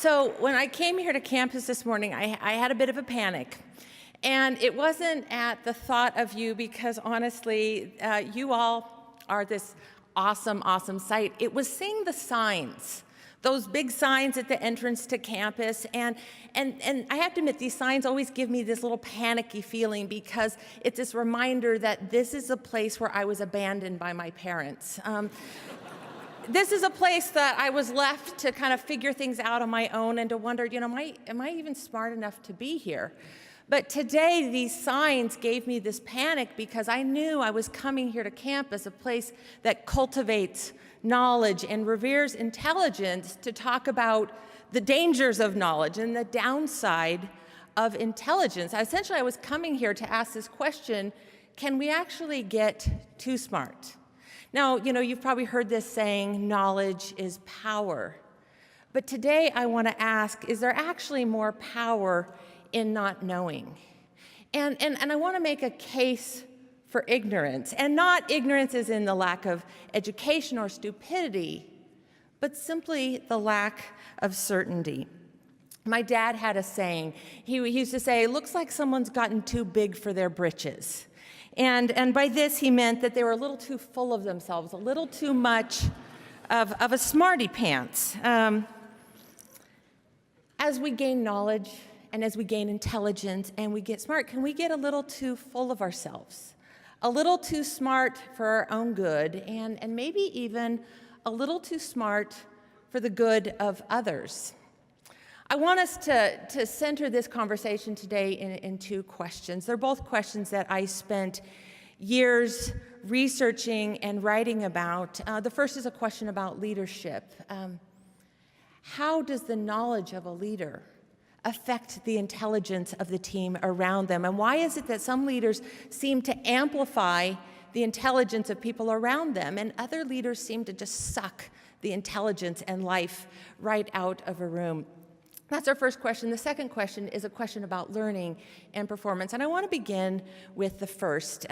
So when I came here to campus this morning, I had a bit of a panic. And it wasn't at the thought of you, because honestly, you all are this awesome, awesome sight. It was seeing the signs, those big signs at the entrance to campus. And I have to admit, these signs always give me this little panicky feeling, because it's this reminder that this is a place where I was abandoned by my parents. This is a place that I was left to kind of figure things out on my own and to wonder, am I even smart enough to be here? But today, these signs gave me this panic, because I knew I was coming here to campus, a place that cultivates knowledge and reveres intelligence, to talk about the dangers of knowledge and the downside of intelligence. Essentially, I was coming here to ask this question: can we actually get too smart? Now, you've probably heard this saying, knowledge is power. But today I want to ask, is there actually more power in not knowing? And I want to make a case for ignorance, and not ignorance as in the lack of education or stupidity, but simply the lack of certainty. My dad had a saying. He used to say, "It looks like someone's gotten too big for their britches." And by this he meant that they were a little too full of themselves, a little too much of a smarty pants. As we gain knowledge and as we gain intelligence and we get smart, can we get a little too full of ourselves? A little too smart for our own good, and maybe even a little too smart for the good of others? I want us to center this conversation today in two questions. They're both questions that I spent years researching and writing about. The first is a question about leadership. How does the knowledge of a leader affect the intelligence of the team around them? And why is it that some leaders seem to amplify the intelligence of people around them, and other leaders seem to just suck the intelligence and life right out of a room? That's our first question. The second question is a question about learning and performance, and I want to begin with the first.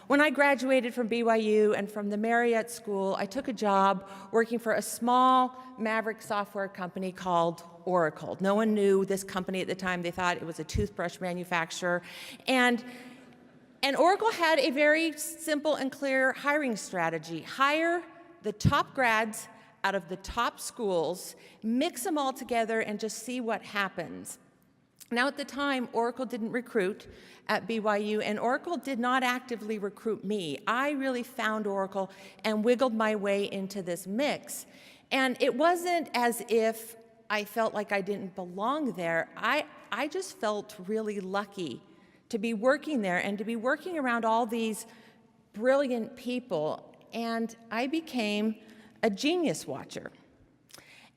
When I graduated from BYU and from the Marriott School, I took a job working for a small maverick software company called Oracle. No one knew this company at the time. They thought it was a toothbrush manufacturer. And Oracle had a very simple and clear hiring strategy: hire the top grads out of the top schools, mix them all together, and just see what happens. Now, at the time, Oracle didn't recruit at BYU, and Oracle did not actively recruit me. I really found Oracle and wiggled my way into this mix. And it wasn't as if I felt like I didn't belong there. I just felt really lucky to be working there and to be working around all these brilliant people. And I became a genius watcher.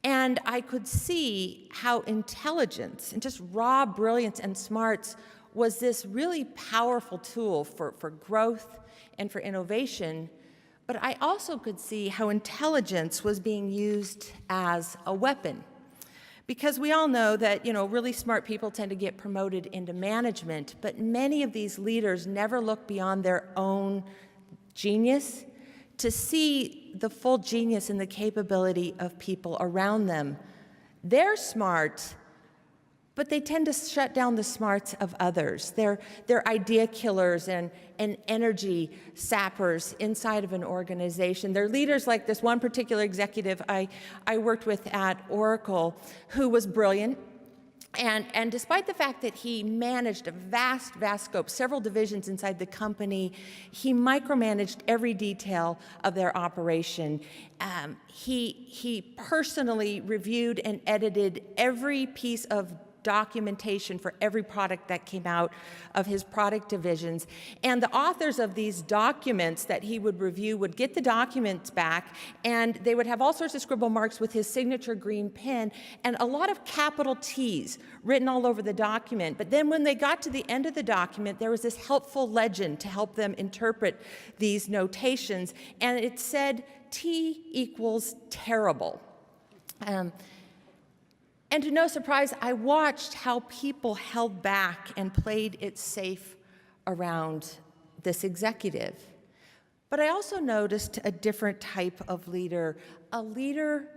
And I could see how intelligence and just raw brilliance and smarts was this really powerful tool for growth and for innovation. But I also could see how intelligence was being used as a weapon. Because we all know that, really smart people tend to get promoted into management, but many of these leaders never look beyond their own genius to see the full genius and the capability of people around them. They're smart, but they tend to shut down the smarts of others. They're idea killers and energy sappers inside of an organization. They're leaders like this one particular executive I worked with at Oracle, who was brilliant. And despite the fact that he managed a vast scope, several divisions inside the company, he micromanaged every detail of their operation. He personally reviewed and edited every piece of documentation for every product that came out of his product divisions. And the authors of these documents that he would review would get the documents back, and they would have all sorts of scribble marks with his signature green pen and a lot of capital T's written all over the document. But then when they got to the end of the document, there was this helpful legend to help them interpret these notations, and it said T equals terrible. And to no surprise, I watched how people held back and played it safe around this executive. But I also noticed a different type of leader, a leader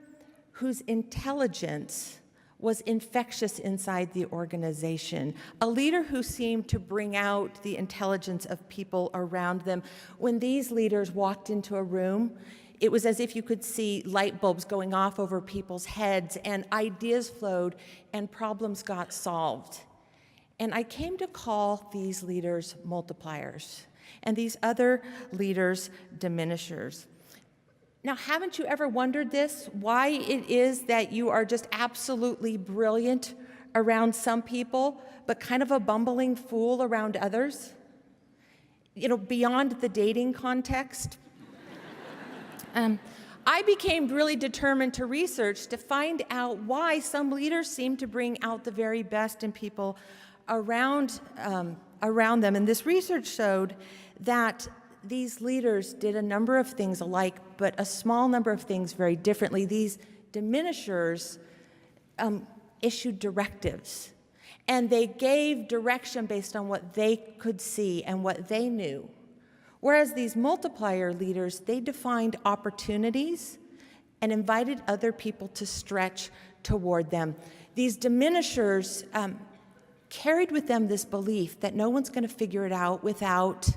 whose intelligence was infectious inside the organization, a leader who seemed to bring out the intelligence of people around them. When these leaders walked into a room, it was as if you could see light bulbs going off over people's heads, and ideas flowed, and problems got solved. And I came to call these leaders multipliers, and these other leaders diminishers. Now, haven't you ever wondered this? Why it is that you are just absolutely brilliant around some people, but kind of a bumbling fool around others? Beyond the dating context. I became really determined to research to find out why some leaders seem to bring out the very best in people around them. And this research showed that these leaders did a number of things alike, but a small number of things very differently. These diminishers issued directives, and they gave direction based on what they could see and what they knew. Whereas these multiplier leaders, they defined opportunities and invited other people to stretch toward them. These diminishers carried with them this belief that no one's going to figure it out without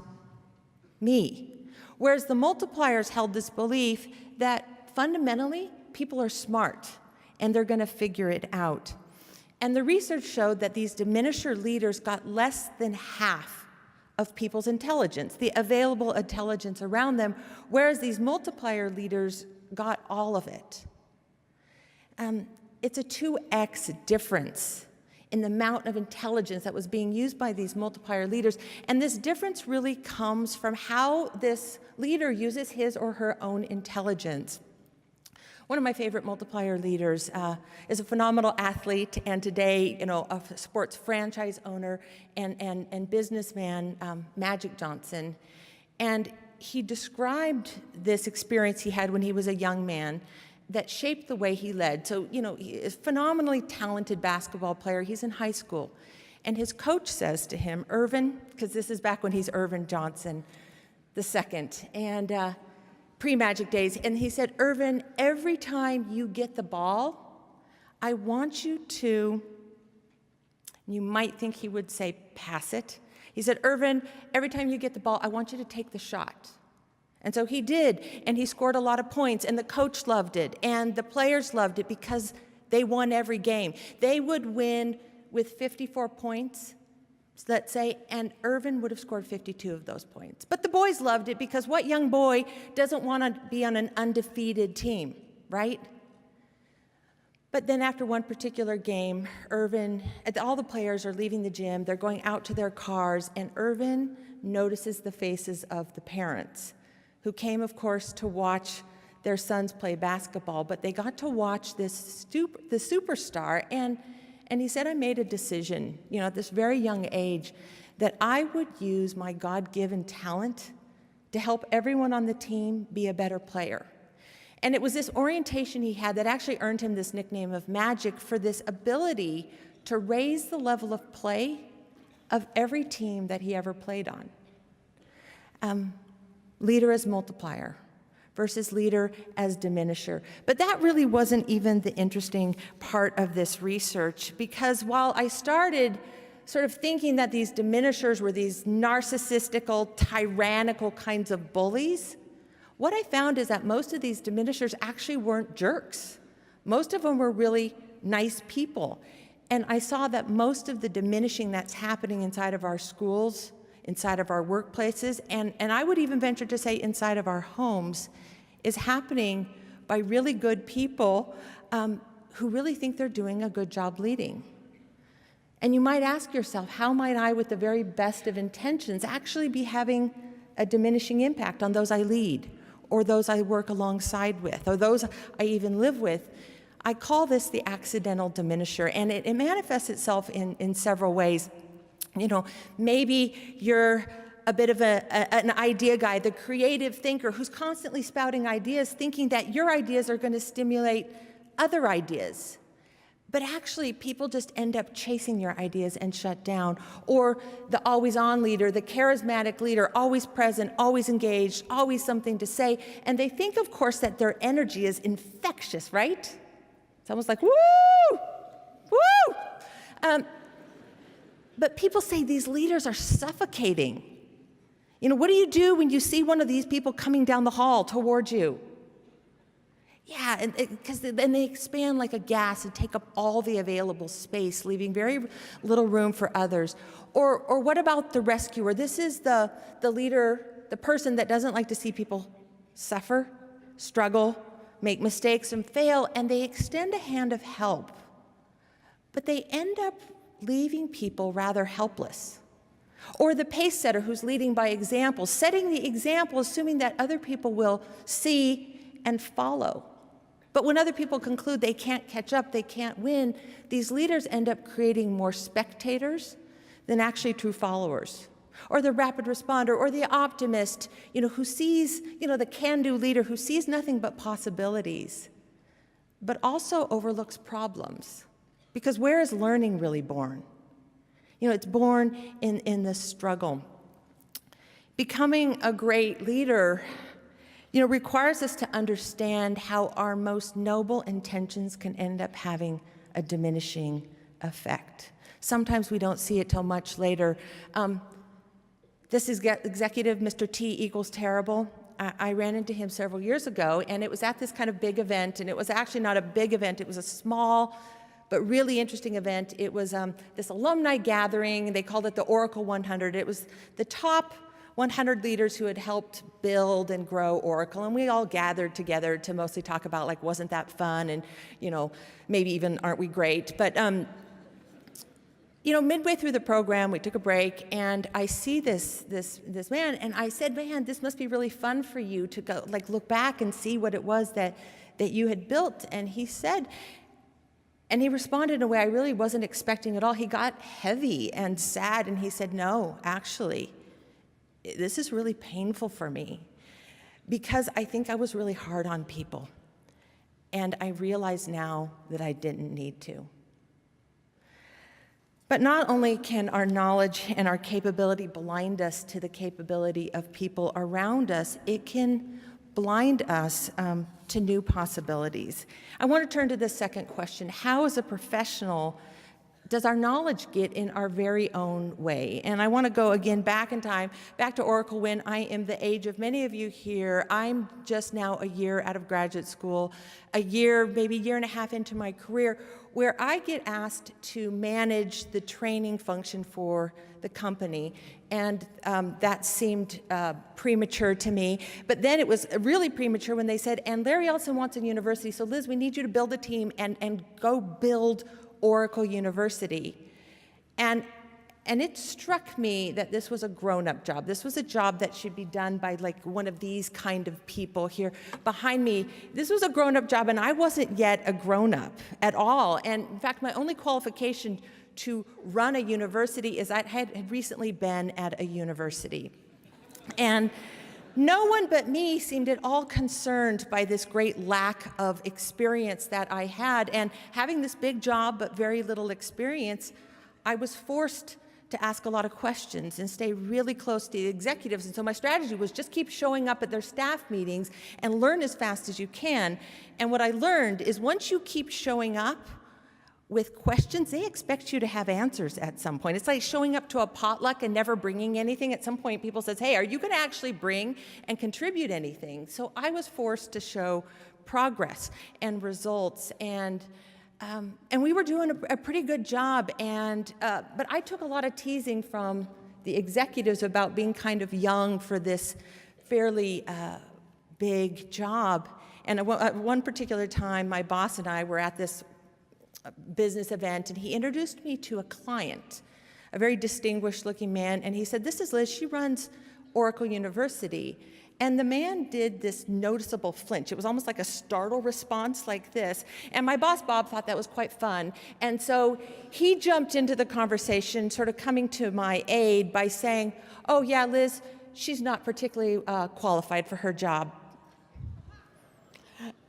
me. Whereas the multipliers held this belief that fundamentally people are smart and they're going to figure it out. And the research showed that these diminisher leaders got less than half of people's intelligence, the available intelligence around them, whereas these multiplier leaders got all of it. It's a 2x difference in the amount of intelligence that was being used by these multiplier leaders. And this difference really comes from how this leader uses his or her own intelligence. One of my favorite multiplier leaders is a phenomenal athlete, and today, a sports franchise owner and businessman, Magic Johnson. And he described this experience he had when he was a young man that shaped the way he led. So, he is a phenomenally talented basketball player. He's in high school. And his coach says to him, Irvin, because this is back when he's Irvin Johnson II, and pre-Magic days, and he said, Irvin, every time you get the ball, I want you to, you might think he would say pass it. He said, Irvin, every time you get the ball, I want you to take the shot. And so he did, and he scored a lot of points, and the coach loved it, and the players loved it because they won every game. They would win with 54 points, let's say, and Irvin would have scored 52 of those points. But the boys loved it because what young boy doesn't want to be on an undefeated team, right? But then after one particular game, Irvin, all the players are leaving the gym, they're going out to their cars, and Irvin notices the faces of the parents, who came, of course, to watch their sons play basketball, but they got to watch the superstar, and he said, I made a decision, at this very young age, that I would use my God-given talent to help everyone on the team be a better player. And it was this orientation he had that actually earned him this nickname of Magic, for this ability to raise the level of play of every team that he ever played on. Leader as multiplier versus leader as diminisher. But that really wasn't even the interesting part of this research, because while I started sort of thinking that these diminishers were these narcissistical, tyrannical kinds of bullies, what I found is that most of these diminishers actually weren't jerks. Most of them were really nice people. And I saw that most of the diminishing that's happening inside of our schools, inside of our workplaces, and I would even venture to say inside of our homes, is happening by really good people who really think they're doing a good job leading. And you might ask yourself, how might I, with the very best of intentions, actually be having a diminishing impact on those I lead, or those I work alongside with, or those I even live with? I call this the accidental diminisher, and it manifests itself in several ways. Maybe you're a bit of an idea guy, the creative thinker who's constantly spouting ideas, thinking that your ideas are going to stimulate other ideas. But actually, people just end up chasing your ideas and shut down. Or the always-on leader, the charismatic leader, always present, always engaged, always something to say. And they think, of course, that their energy is infectious, right? It's almost like, woo! Woo! But people say these leaders are suffocating. You know, what do you do when you see one of these people coming down the hall towards you? Yeah, because then they expand like a gas and take up all the available space, leaving very little room for others. Or what about the rescuer? This is the leader, the person that doesn't like to see people suffer, struggle, make mistakes, and fail, and they extend a hand of help. But they end up leaving people rather helpless. Or the pace setter who's leading by example, setting the example, assuming that other people will see and follow. But when other people conclude they can't catch up, they can't win, these leaders end up creating more spectators than actually true followers. Or the rapid responder, or the optimist, who sees, the can-do leader who sees nothing but possibilities, but also overlooks problems. Because where is learning really born? It's born in the struggle. Becoming a great leader, requires us to understand how our most noble intentions can end up having a diminishing effect. Sometimes we don't see it till much later. This is executive, Mr. T equals terrible. I ran into him several years ago, and it was at this kind of big event, and it was actually not a big event, it was a small but really interesting event. It was this alumni gathering. They called it the Oracle 100. It was the top 100 leaders who had helped build and grow Oracle, and we all gathered together to mostly talk about, like, wasn't that fun, and, maybe even aren't we great? But, midway through the program, we took a break, and I see this man, and I said, man, this must be really fun for you to go, look back and see what it was that you had built. And he said, and he responded in a way I really wasn't expecting at all. He got heavy and sad, and he said, no, actually, this is really painful for me because I think I was really hard on people, and I realize now that I didn't need to. But not only can our knowledge and our capability blind us to the capability of people around us, it can blind us to new possibilities. I want to turn to the second question. How, as a professional, does our knowledge get in our very own way? And I want to go again back in time, back to Oracle when I am the age of many of you here. I'm just now a year out of graduate school, a year, maybe a year and a half into my career, where I get asked to manage the training function for the company. And that seemed premature to me. But then it was really premature when they said, and Larry Ellison wants a university, so Liz, we need you to build a team and go build Oracle University. And it struck me that this was a grown-up job. This was a job that should be done by one of these kind of people here behind me. This was a grown-up job, and I wasn't yet a grown-up at all. And in fact, my only qualification to run a university is I had recently been at a university. And no one but me seemed at all concerned by this great lack of experience that I had. And having this big job but very little experience, I was forced to ask a lot of questions and stay really close to the executives. And so my strategy was just keep showing up at their staff meetings and learn as fast as you can. And what I learned is once you keep showing up with questions, they expect you to have answers at some point. It's like showing up to a potluck and never bringing anything. At some point, people says, hey, are you going to actually bring and contribute anything? So I was forced to show progress and results, and we were doing a pretty good job. But I took a lot of teasing from the executives about being kind of young for this fairly big job. And at one particular time, my boss and I were at this business event, and he introduced me to a client, a very distinguished looking man, and he said, this is Liz, she runs Oracle University. And the man did this noticeable flinch. It was almost like a startle response like this. And my boss, Bob, thought that was quite fun. And so he jumped into the conversation, sort of coming to my aid by saying, oh yeah, Liz, she's not particularly qualified for her job.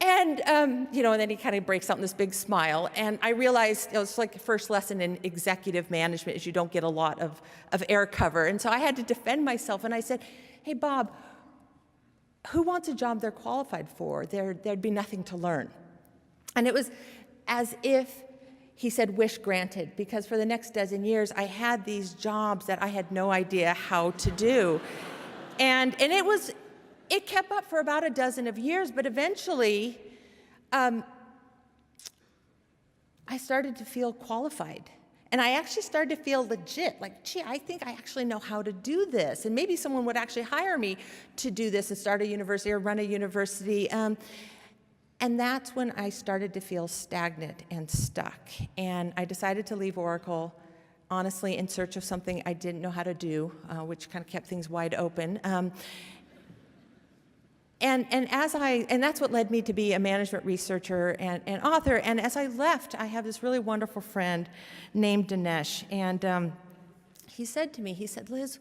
And, and then he kind of breaks out in this big smile. And I realized it was like the first lesson in executive management is you don't get a lot of air cover. And so I had to defend myself. And I said, hey, Bob, who wants a job they're qualified for? There'd be nothing to learn. And it was as if he said, wish granted, because for the next dozen years, I had these jobs that I had no idea how to do. And it kept up for about a dozen of years, but eventually, I started to feel qualified. And I actually started to feel legit, like, gee, I think I actually know how to do this. And maybe someone would actually hire me to do this and start a university or run a university. And that's when I started to feel stagnant and stuck. And I decided to leave Oracle, honestly, in search of something I didn't know how to do, which kind of kept things wide open. And that's what led me to be a management researcher and author. And as I left, I have this really wonderful friend named Dinesh. And he said to me, he said, Liz,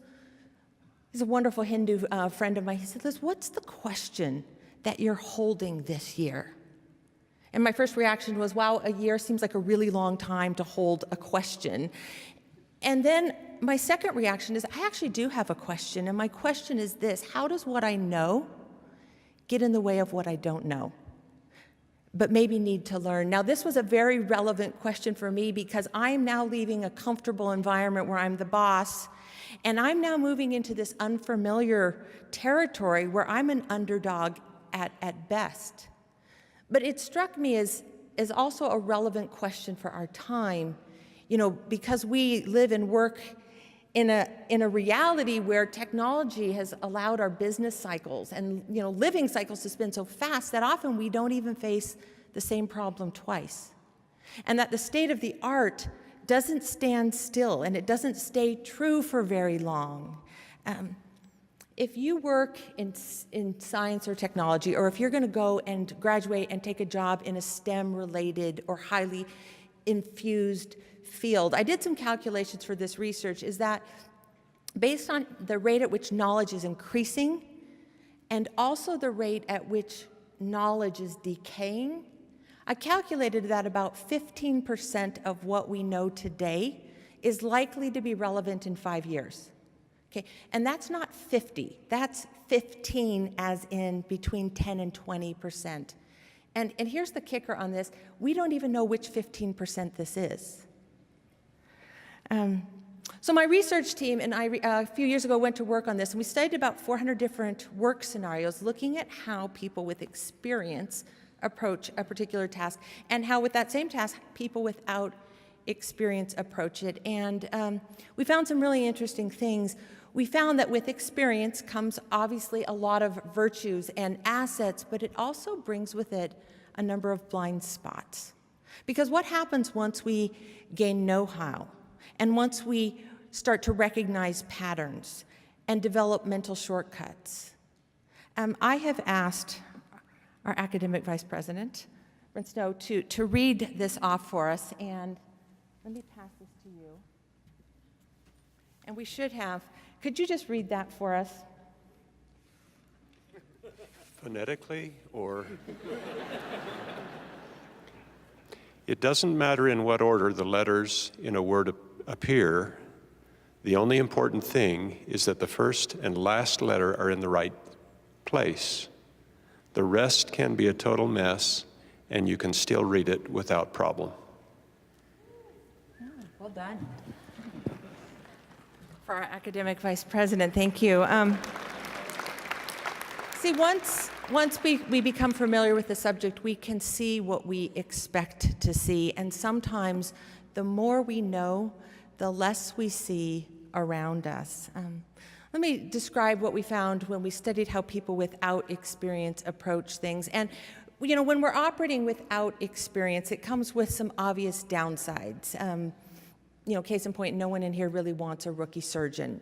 he's a wonderful Hindu friend of mine. He said, Liz, what's the question that you're holding this year? And my first reaction was, wow, a year seems like a really long time to hold a question. And then my second reaction is, I actually do have a question. And my question is this: how does what I know get in the way of what I don't know, but maybe need to learn? Now, this was a very relevant question for me because I'm now leaving a comfortable environment where I'm the boss, and I'm now moving into this unfamiliar territory where I'm an underdog at best. But it struck me as also a relevant question for our time, because we live and work in a reality where technology has allowed our business cycles and living cycles to spin so fast that often we don't even face the same problem twice. And that the state of the art doesn't stand still, and it doesn't stay true for very long. If you work in science or technology, or if you're going to go and graduate and take a job in a STEM-related or highly infused field, I did some calculations for this research, is that based on the rate at which knowledge is increasing and also the rate at which knowledge is decaying, I calculated that about 15% of what we know today is likely to be relevant in 5 years. Okay, and that's not 50, that's 15, as in between 10 and 20%. And here's the kicker on this: we don't even know which 15% this is. So my research team and I, a few years ago, went to work on this, and we studied about 400 different work scenarios, looking at how people with experience approach a particular task, and how with that same task, people without experience approach it. And we found some really interesting things. We found that with experience comes obviously a lot of virtues and assets, but it also brings with it a number of blind spots. Because what happens once we gain know-how, and once we start to recognize patterns and develop mental shortcuts? I have asked our academic vice president, Brent Snow, to read this off for us, and let me pass this to you. And we should have, could you just read that for us? Phonetically, or? It doesn't matter in what order the letters in a word appear. The only important thing is that the first and last letter are in the right place. The rest can be a total mess, and you can still read it without problem. Oh, well done. For our academic vice president, thank you. See, once we become familiar with the subject, we can see what we expect to see, and sometimes the more we know, the less we see around us. Let me describe what we found when we studied how people without experience approach things. And when we're operating without experience, it comes with some obvious downsides. Case in point, no one in here really wants a rookie surgeon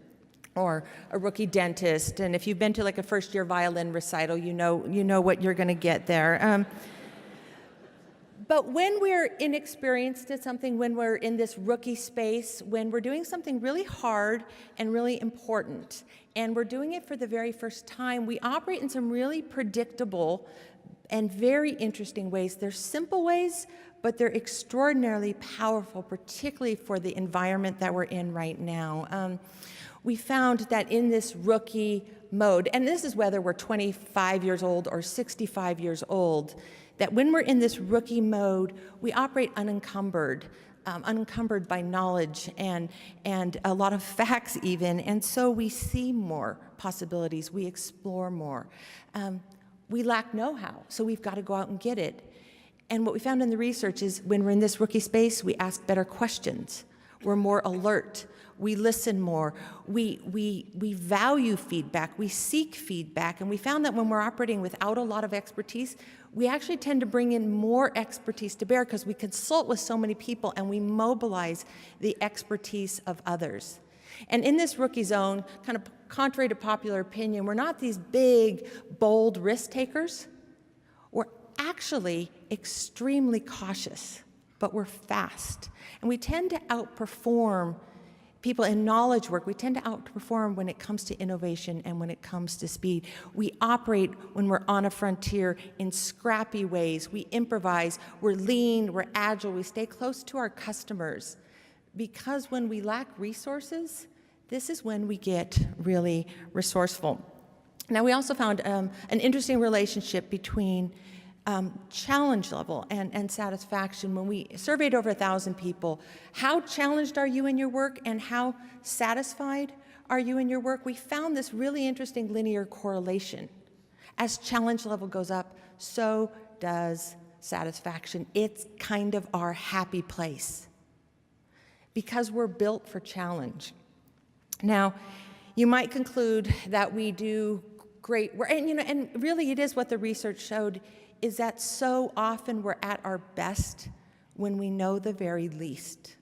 or a rookie dentist. And if you've been to like a first-year violin recital, you know what you're going to get there. But when we're inexperienced at something, when we're in this rookie space, when we're doing something really hard and really important, and we're doing it for the very first time, we operate in some really predictable and very interesting ways. They're simple ways, but they're extraordinarily powerful, particularly for the environment that we're in right now. We found that in this rookie mode, and this is whether we're 25 years old or 65 years old, that when we're in this rookie mode, we operate unencumbered, unencumbered by knowledge and a lot of facts even, and so we see more possibilities, we explore more. We lack know-how, so we've got to go out and get it. And what we found in the research is when we're in this rookie space, we ask better questions. We're more alert. We listen more. We value feedback. We seek feedback. And we found that when we're operating without a lot of expertise, we actually tend to bring in more expertise to bear because we consult with so many people and we mobilize the expertise of others. And in this rookie zone, kind of contrary to popular opinion, we're not these big, bold risk takers. We're actually extremely cautious, but we're fast. And we tend to outperform people in knowledge work. We tend to outperform when it comes to innovation and when it comes to speed. We operate when we're on a frontier in scrappy ways. We improvise, we're lean, we're agile, we stay close to our customers. Because when we lack resources, this is when we get really resourceful. Now, we also found an interesting relationship between challenge level and satisfaction. When we surveyed over 1,000 people, how challenged are you in your work and how satisfied are you in your work? We found this really interesting linear correlation. As challenge level goes up, so does satisfaction. It's kind of our happy place because we're built for challenge. Now, you might conclude that we do great work, and really it is what the research showed, is that so often we're at our best when we know the very least.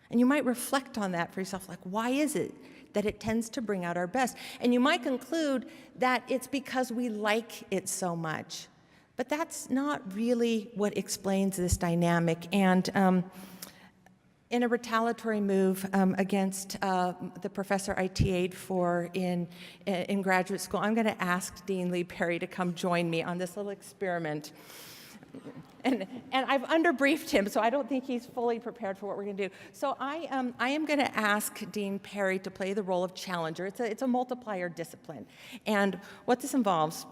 And you might reflect on that for yourself, like, why is it that it tends to bring out our best? And you might conclude that it's because we like it so much. But that's not really what explains this dynamic. And in a retaliatory move against the professor I TA'd for in graduate school, I'm going to ask Dean Lee Perry to come join me on this little experiment. And I've underbriefed him, so I don't think he's fully prepared for what we're going to do. So I am going to ask Dean Perry to play the role of challenger. It's a multiplier discipline. And what this involves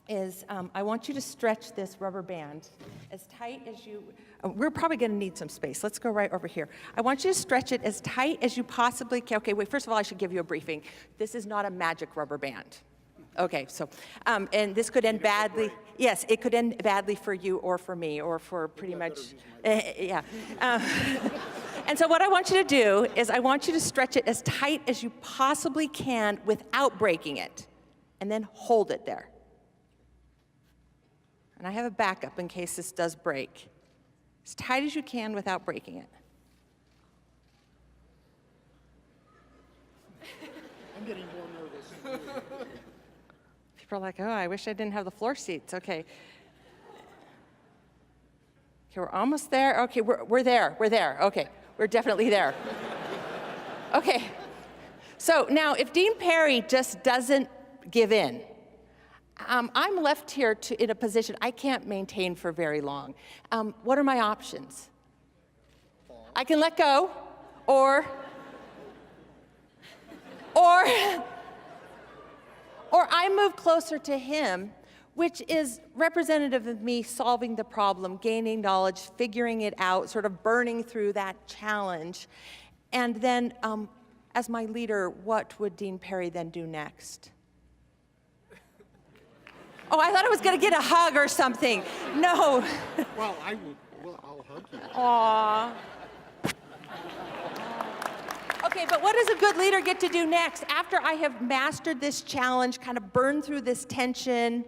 is I want you to stretch this rubber band as tight as you, we're probably going to need some space. Let's go right over here. I want you to stretch it as tight as you possibly can. Okay, wait, first of all, I should give you a briefing. This is not a magic rubber band. Okay, so, and this could end badly. Yes, it could end badly for you or for me or for pretty much, yeah. And so what I want you to do is I want you to stretch it as tight as you possibly can without breaking it, and then hold it there. And I have a backup in case this does break. As tight as you can without breaking it. I'm getting more nervous. People are like, oh, I wish I didn't have the floor seats. Okay. Okay, we're almost there. Okay, we're there. Okay, we're definitely there. Okay. So now, if Dean Perry just doesn't give in, I'm left here in a position I can't maintain for very long. What are my options? I can let go, or I move closer to him, which is representative of me solving the problem, gaining knowledge, figuring it out, sort of burning through that challenge. And then, as my leader, what would Dean Perry then do next? Oh, I thought I was going to get a hug or something. No. Well, I'll hug you. Aww. Okay, but what does a good leader get to do next? After I have mastered this challenge, kind of burned through this tension.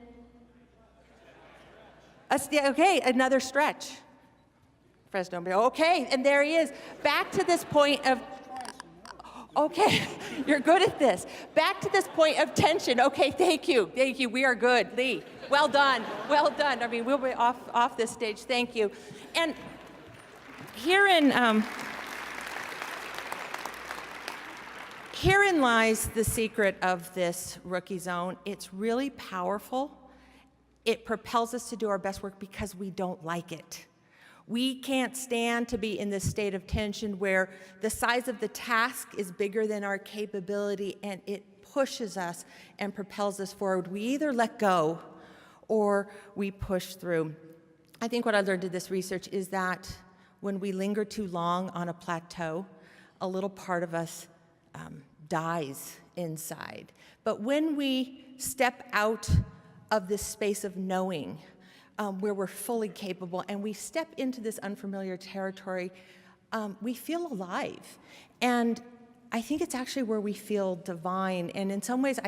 Okay, another stretch. Fresno, okay, and there he is. Back to this point of, okay, you're good at this. Back to this point of tension. Okay, thank you, we are good. Lee, well done. I mean, we'll be off this stage, thank you. And herein lies the secret of this rookie zone. It's really powerful. It propels us to do our best work because we don't like it. We can't stand to be in this state of tension where the size of the task is bigger than our capability and it pushes us and propels us forward. We either let go or we push through. I think what I learned in this research is that when we linger too long on a plateau, a little part of us dies inside. But when we step out of this space of knowing, where we're fully capable, and we step into this unfamiliar territory, we feel alive. And I think it's actually where we feel divine. And in some ways,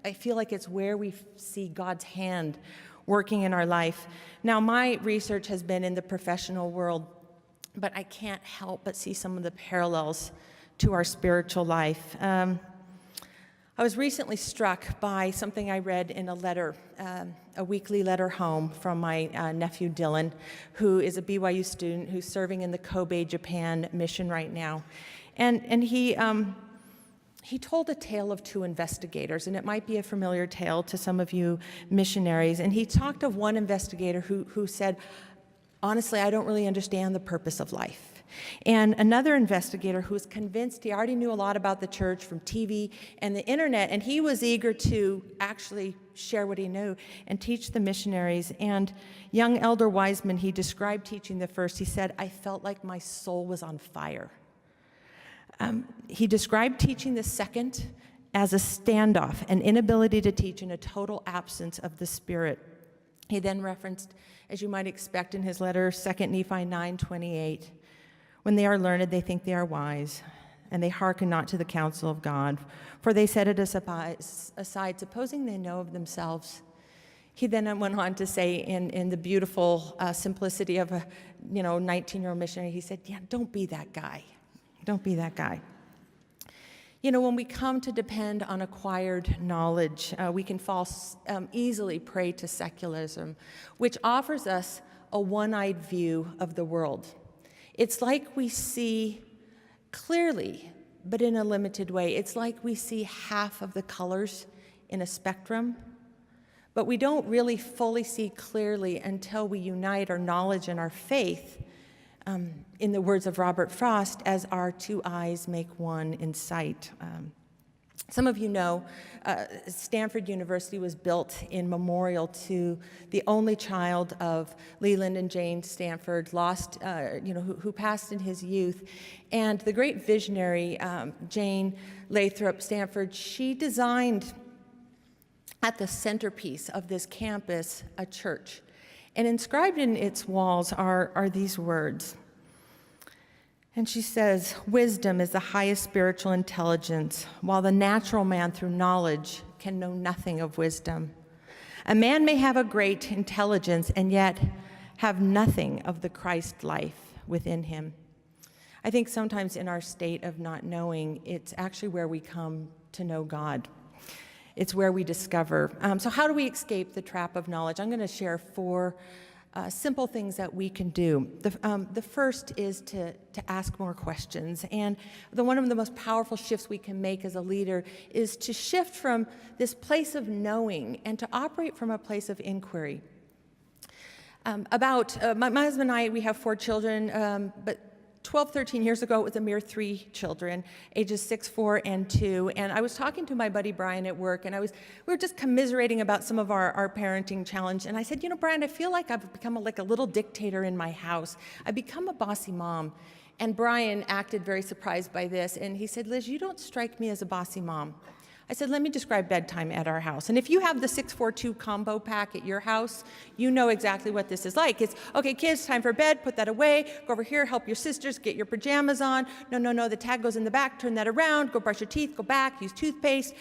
I feel like it's where we see God's hand working in our life. Now, my research has been in the professional world, but I can't help but see some of the parallels to our spiritual life. I was recently struck by something I read in a letter, a weekly letter home from my nephew Dylan, who is a BYU student who's serving in the Kobe, Japan mission right now. And he told a tale of two investigators, and it might be a familiar tale to some of you missionaries. And he talked of one investigator who said, honestly, I don't really understand the purpose of life. And another investigator who was convinced he already knew a lot about the church from TV and the internet, and he was eager to actually share what he knew and teach the missionaries. And young Elder Wiseman, he described teaching the first. He said, I felt like my soul was on fire. He described teaching the second as a standoff, an inability to teach, and a total absence of the Spirit. He then referenced, as you might expect in his letter, 2 Nephi 9:28. When they are learned, they think they are wise, and they hearken not to the counsel of God, for they set it aside, supposing they know of themselves. He then went on to say, in the beautiful simplicity of a 19-year-old missionary, he said, yeah, don't be that guy. Don't be that guy. When we come to depend on acquired knowledge, we can fall easily prey to secularism, which offers us a one-eyed view of the world. It's like we see clearly, but in a limited way. It's like we see half of the colors in a spectrum, but we don't really fully see clearly until we unite our knowledge and our faith, in the words of Robert Frost, as our two eyes make one in sight. Some of you know Stanford University was built in memorial to the only child of Leland and Jane Stanford, who passed in his youth. And the great visionary, Jane Lathrop Stanford, she designed at the centerpiece of this campus a church. And inscribed in its walls are these words. And she says, wisdom is the highest spiritual intelligence, while the natural man through knowledge can know nothing of wisdom. A man may have a great intelligence and yet have nothing of the Christ life within him. I think sometimes in our state of not knowing, it's actually where we come to know God. It's where we discover. So how do we escape the trap of knowledge? I'm going to share 4 simple things that we can do. The first is to ask more questions. And one of the most powerful shifts we can make as a leader is to shift from this place of knowing and to operate from a place of inquiry. My husband and I, we have 4 children, but 12, 13 years ago, it was a mere 3 children, ages 6, 4, and 2. And I was talking to my buddy Brian at work, and we were just commiserating about some of our parenting challenge. And I said, Brian, I feel like I've become like a little dictator in my house. I've become a bossy mom. And Brian acted very surprised by this, and he said, Liz, you don't strike me as a bossy mom. I said, let me describe bedtime at our house. And if you have the 642 combo pack at your house, you know exactly what this is like. It's, okay, kids, time for bed, put that away, go over here, help your sisters, get your pajamas on. No, the tag goes in the back, turn that around, go brush your teeth, go back, use toothpaste.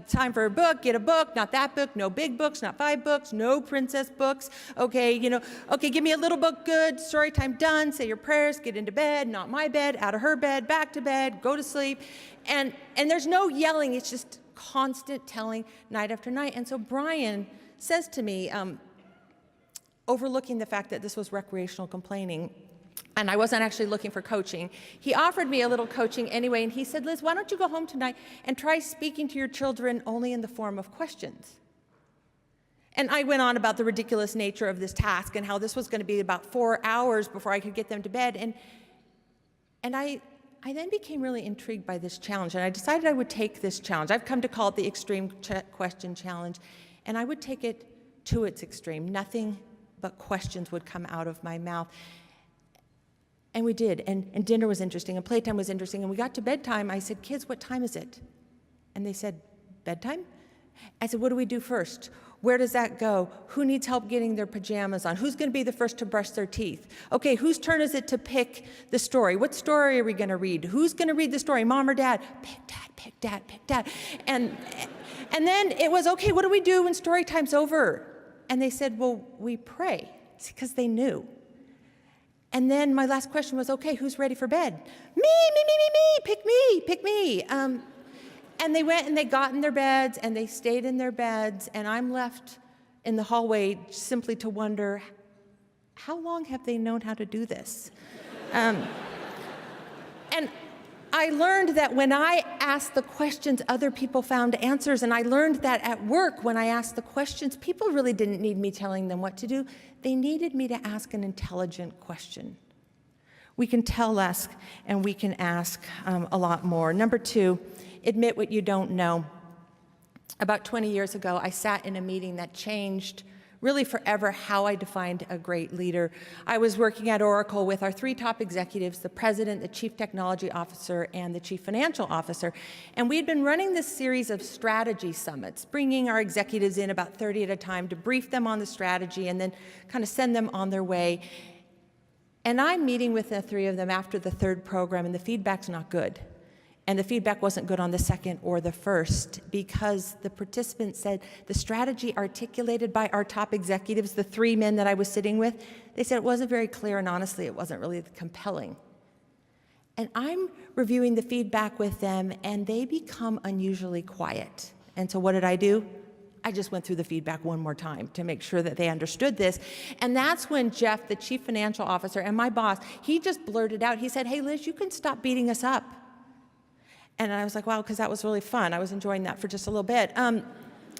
Time for a book, get a book, not that book, no big books, not 5 books, no princess books. Okay, give me a little book, good, story time done, say your prayers, get into bed, not my bed, out of her bed, back to bed, go to sleep. And there's no yelling, it's just constant telling night after night. And so Brian says to me, overlooking the fact that this was recreational complaining, and I wasn't actually looking for coaching, he offered me a little coaching anyway, and he said, Liz, why don't you go home tonight and try speaking to your children only in the form of questions? And I went on about the ridiculous nature of this task and how this was going to be about 4 hours before I could get them to bed. And I then became really intrigued by this challenge, and I decided I would take this challenge. I've come to call it the Extreme Question Challenge, and I would take it to its extreme. Nothing but questions would come out of my mouth. And we did, and dinner was interesting, and playtime was interesting, and we got to bedtime. I said, kids, what time is it? And they said, bedtime? I said, what do we do first? Where does that go? Who needs help getting their pajamas on? Who's going to be the first to brush their teeth? Okay, whose turn is it to pick the story? What story are we going to read? Who's going to read the story, mom or dad? Pick dad, pick dad, pick dad. And then it was, okay, what do we do when story time's over? And they said, well, we pray. It's because they knew. And then my last question was, okay, who's ready for bed? Me, pick me. And they went and they got in their beds and they stayed in their beds, and I'm left in the hallway simply to wonder, how long have they known how to do this? And I learned that when I asked the questions, other people found answers, and I learned that at work, when I asked the questions, people really didn't need me telling them what to do. They needed me to ask an intelligent question. We can tell less, and we can ask a lot more. Number 2, admit what you don't know. About 20 years ago, I sat in a meeting that changed really forever how I defined a great leader. I was working at Oracle with our 3 top executives, the president, the chief technology officer, and the chief financial officer. And we had been running this series of strategy summits, bringing our executives in about 30 at a time to brief them on the strategy and then kind of send them on their way. And I'm meeting with the 3 of them after the 3rd program, and the feedback's not good. And the feedback wasn't good on the 2nd or the 1st, because the participants said the strategy articulated by our top executives, the 3 men that I was sitting with, they said it wasn't very clear, and honestly, it wasn't really compelling. And I'm reviewing the feedback with them, and they become unusually quiet. And so what did I do? I just went through the feedback one more time to make sure that they understood this. And that's when Jeff, the chief financial officer, and my boss, he just blurted out, he said, hey, Liz, you can stop beating us up. And I was like, wow, because that was really fun. I was enjoying that for just a little bit. And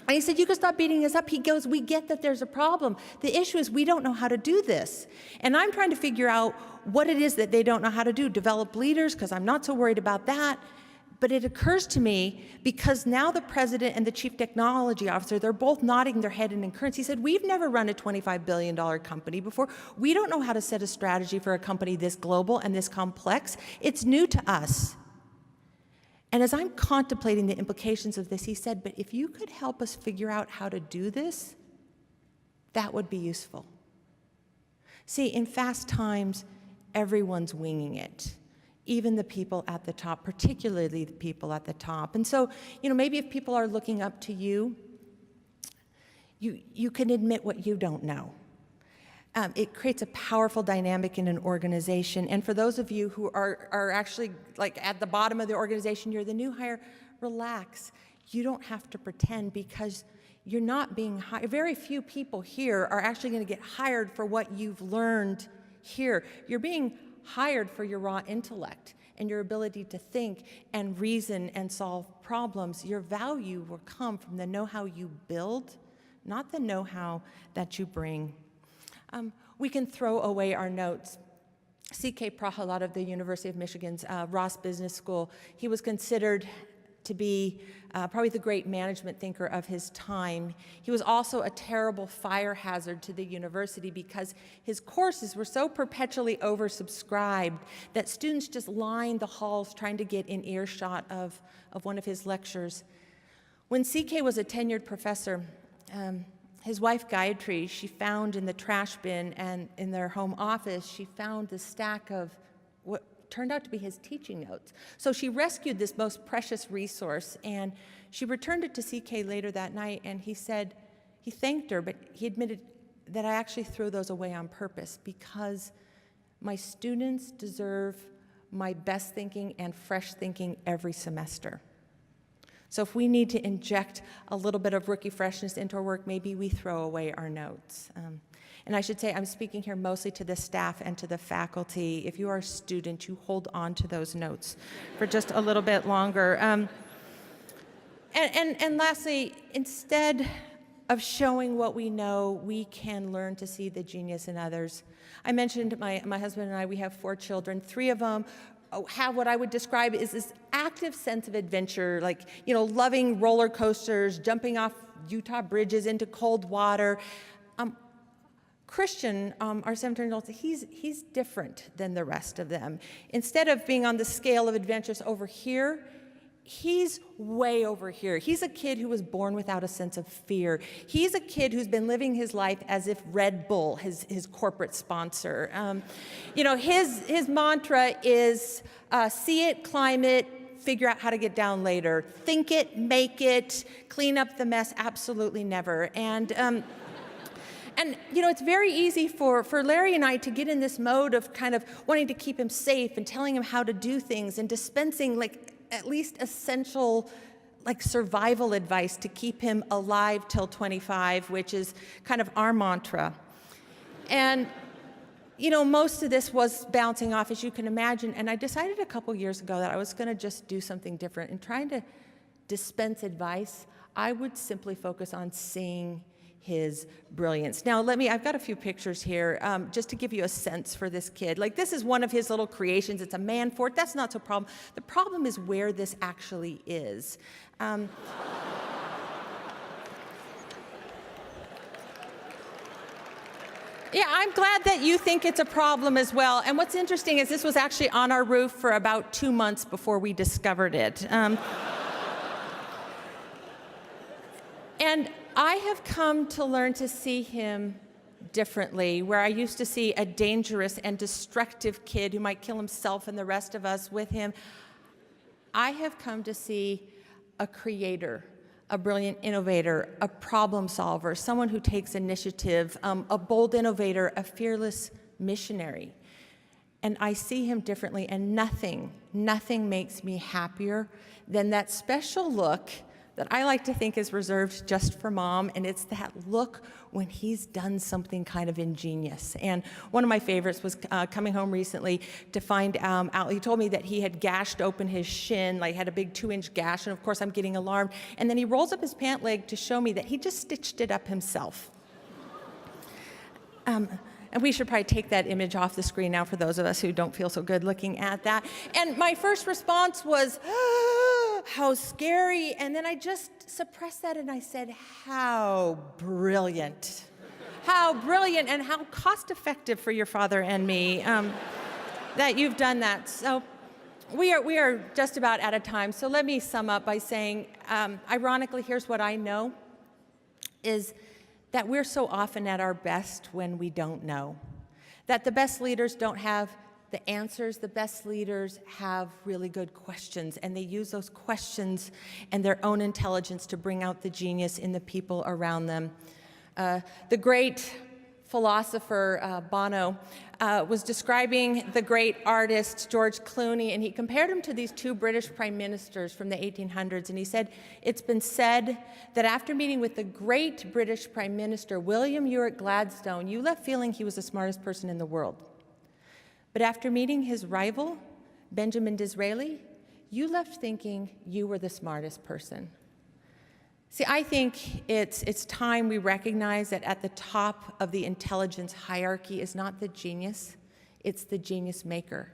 he said, you can stop beating us up. He goes, we get that there's a problem. The issue is we don't know how to do this. And I'm trying to figure out what it is that they don't know how to do. Develop leaders, because I'm not so worried about that. But it occurs to me, because now the president and the chief technology officer, they're both nodding their head in concurrence. He said, we've never run a $25 billion company before. We don't know how to set a strategy for a company this global and this complex. It's new to us. And as I'm contemplating the implications of this, he said, but if you could help us figure out how to do this, that would be useful. See, in fast times, everyone's winging it, even the people at the top, particularly the people at the top. And so, maybe if people are looking up to you, you can admit what you don't know. It creates a powerful dynamic in an organization. And for those of you who are actually like at the bottom of the organization, you're the new hire, relax. You don't have to pretend, because you're not being hired. Very few people here are actually going to get hired for what you've learned here. You're being hired for your raw intellect and your ability to think and reason and solve problems. Your value will come from the know-how you build, not the know-how that you bring. We can throw away our notes. C.K. Prahalad of the University of Michigan's Ross Business School, he was considered to be probably the great management thinker of his time. He was also a terrible fire hazard to the university, because his courses were so perpetually oversubscribed that students just lined the halls trying to get in earshot of one of his lectures. When C.K. was a tenured professor, his wife, Gayatri, she found in the trash bin and in their home office, she found this stack of what turned out to be his teaching notes. So she rescued this most precious resource, and she returned it to CK later that night, and he said, he thanked her, but he admitted that I actually threw those away on purpose, because my students deserve my best thinking and fresh thinking every semester. So if we need to inject a little bit of rookie freshness into our work, maybe we throw away our notes. And I should say, I'm speaking here mostly to the staff and to the faculty. If you are a student, you hold on to those notes for just a little bit longer. And lastly, instead of showing what we know, we can learn to see the genius in others. I mentioned my husband and I, we have 4 children. 3 of them have what I would describe as this active sense of adventure, like, loving roller coasters, jumping off Utah bridges into cold water. Christian, our 17-year-old, he's different than the rest of them. Instead of being on the scale of adventures over here, he's way over here. He's a kid who was born without a sense of fear. He's a kid who's been living his life as if Red Bull, his corporate sponsor. His mantra is see it, climb it, figure out how to get down later. Think it, make it, clean up the mess, absolutely never. And it's very easy for Larry and I to get in this mode of kind of wanting to keep him safe and telling him how to do things and dispensing at least essential survival advice to keep him alive till 25, which is kind of our mantra. And most of this was bouncing off, as you can imagine, and I decided a couple years ago that I was going to just do something different. In trying to dispense advice, I would simply focus on seeing his brilliance. Now, I've got a few pictures here just to give you a sense for this kid. This is one of his little creations. It's a man fort. That's not so problem. The problem is where this actually is. Yeah, I'm glad that you think it's a problem as well. And what's interesting is this was actually on our roof for about 2 months before we discovered it. And I have come to learn to see him differently, where I used to see a dangerous and destructive kid who might kill himself and the rest of us with him. I have come to see a creator, a brilliant innovator, a problem solver, someone who takes initiative, a bold innovator, a fearless missionary. And I see him differently, and nothing makes me happier than that special look that I like to think is reserved just for Mom, and it's that look when he's done something kind of ingenious. And one of my favorites was coming home recently to find out, he told me that he had gashed open his shin, had a big 2-inch gash, and of course I'm getting alarmed. And then he rolls up his pant leg to show me that he just stitched it up himself. And we should probably take that image off the screen now for those of us who don't feel so good looking at that. And my first response was, how scary. And then I just suppressed that and I said, how brilliant. How brilliant and how cost effective for your father and me that you've done that. So we are just about out of time. So let me sum up by saying, ironically, here's what I know, is that we're so often at our best when we don't know. That the best leaders don't have the answers. The best leaders have really good questions, and they use those questions and their own intelligence to bring out the genius in the people around them. The great philosopher Bono was describing the great artist George Clooney, and he compared him to these two British prime ministers from the 1800s, and he said, it's been said that after meeting with the great British Prime Minister William Ewart Gladstone, you left feeling he was the smartest person in the world. But after meeting his rival, Benjamin Disraeli, you left thinking you were the smartest person. See, I think it's time we recognize that at the top of the intelligence hierarchy is not the genius, it's the genius maker.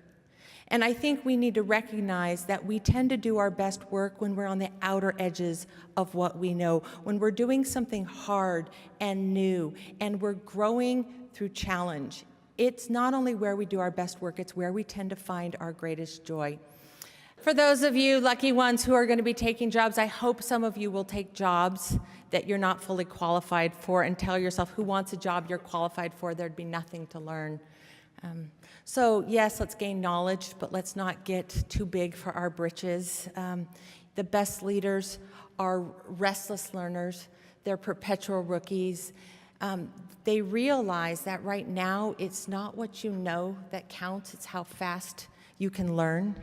And I think we need to recognize that we tend to do our best work when we're on the outer edges of what we know, when we're doing something hard and new, and we're growing through challenge. It's not only where we do our best work, it's where we tend to find our greatest joy. For those of you lucky ones who are going to be taking jobs, I hope some of you will take jobs that you're not fully qualified for and tell yourself, who wants a job you're qualified for? There'd be nothing to learn. So yes, let's gain knowledge, but let's not get too big for our britches. The best leaders are restless learners. They're perpetual rookies. They realize that right now, it's not what you know that counts, it's how fast you can learn.